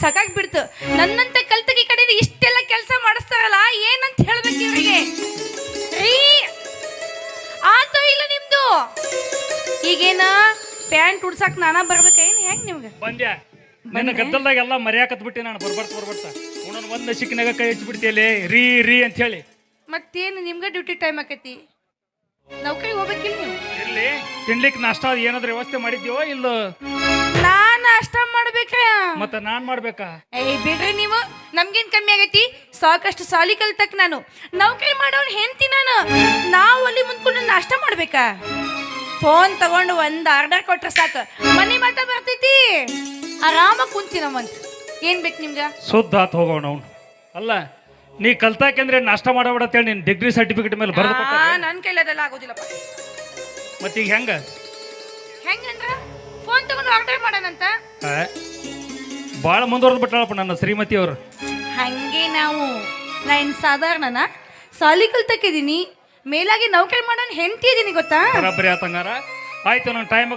ಸಾಕಾಗಿ ಬಿಡ್ತು. ನನ್ನಂತ ಕಲ್ತಗಿ ಕಡೆ ಇಷ್ಟೆಲ್ಲ ಕೆಲಸ ಮಾಡಿಸ್ತಾರಲ್ಲ, ಏನಂತ ಹೇಳ್ಬೇಕು ಇವರಿಗೆ? ಆತೋ ಇಲ್ಲ ನಿಮ್ದು? ಈಗೇನ ಪ್ಯಾಂಟ್ ಉಡ್ಸಾಕ್ ನಾನಾ ಬರ್ಬೇಕೇನು? ಹೆಂಗ್ ನಿಮ್ಗೆ ಬಂದ್ಯಾ? ನನ್ನ ಗದ್ದಲ್ದಾಗ ಎಲ್ಲ ಮರ್ಯಾಕತ್ ಬಿಟ್ಟೆ ನಾನು. ಬರ್ಬರ್ತಾ ಒಂದೊಂದು ಒಂದ್ ಸಿಕ್ಕಿನಾಗ ಕೈ ಹಚ್ಚಿಬಿಡ್ತೀಯಲ್ಲಿ ರೀ ರೀ ಅಂತ ಹೇಳಿ. ಮತ್ತೇನು ನಿಮ್ಗೆ ಡ್ಯೂಟಿ ಟೈಮ್ ಆಕೈತಿ, ನೌಕರಿ ಹೋಗ್ಬೇಕಿಲ್ಲ ನೀವು? ಇಲ್ಲಿ ತಿನ್ಲಿಕ್ಕೆ ನಾಷ್ಟ ಏನಾದ್ರು ವ್ಯವಸ್ಥೆ ಮಾಡಿದ್ಯೋ ಇಲ್ಲ? ನಾನು ಅಷ್ಟ ಮಾಡ್ಬೇಕ, ಮತ್ತೆ ನಾನ್ ಮಾಡ್ಬೇಕಾ? ಬಿಡ್ರಿ ನೀವು, ನಮ್ಗೇನ್ ಕಮ್ಮಿ ಆಗೈತಿ? ಸಾಕಷ್ಟು ಸಾಲಿ ಕಲ್ತಕ್ ನಾನು ನೌಕರಿ ಮಾಡೋನ್ ಹೆಂಡ್ತಿ ನಾನು. ನಾವು ಅಲ್ಲಿ ಮುಂದ್ಕೊಂಡು ನಾಷ್ಟ ಮಾಡ್ಬೇಕಾ? ಫೋನ್ ತಗೊಂಡು ಒಂದು ಆರ್ಡರ್ ಕೊಟ್ರೆ ಸಾಕು, ಮನೆ ಮಠ ಬರ್ತೈತಿ. ಆರಾಮಾಗಿ ಕುಂತಿನವಂತ. ಏನ್ ಬೇಕು ನಿಮ್ಗೆ? ಶುದ್ಧ ಆತ್ ಹೋಗೋಣ ಅವ್ನು. ಅಲ್ಲ ನೀ ಕಲ್ತಾಕೆಂದ್ರೆ ನಾಷ್ಟ ಮಾಡಬೇಡ ಅಂತೇಳಿ ನಿನ್ ಡಿಗ್ರಿ ಸರ್ಟಿಫಿಕೇಟ್ ಮೇಲೆ ಬರೆದು ನನ್ನ ಕೈಲಿ ಅದೆಲ್ಲ ಆಗೋದಿಲ್ಲಪ್ಪ. ಮತ್ತೀಗ ಹೆಂಗಂದ್ರ ಫೋನ್ ತಗೊಂಡು ಆರ್ಡರ್ ಮಾಡೋಣಂತ? ಭಾಳ ಮುಂದುವರೆದು ಬಿಟ್ಟಾಳಪ್ಪ ನನ್ನ ಶ್ರೀಮತಿ ಅವರು. ಹಂಗೆ ನಾ ಏನು ಸಾಧಾರಣನ? ಸಾಲಿ ಕಲ್ತಕ್ಕಿದ್ದೀನಿ, ಮೇಲಾಗಿ ನೌಕರಿ ಮಾಡೋನ್ ಹೆಂಡ್ತಿ ಇದೀನಿ ಗೊತ್ತಾ? ಬರಾಬರಿ ಆತಂಗಾರ. ಆಯ್ತು, ನನ್ನ ಟೈಮ್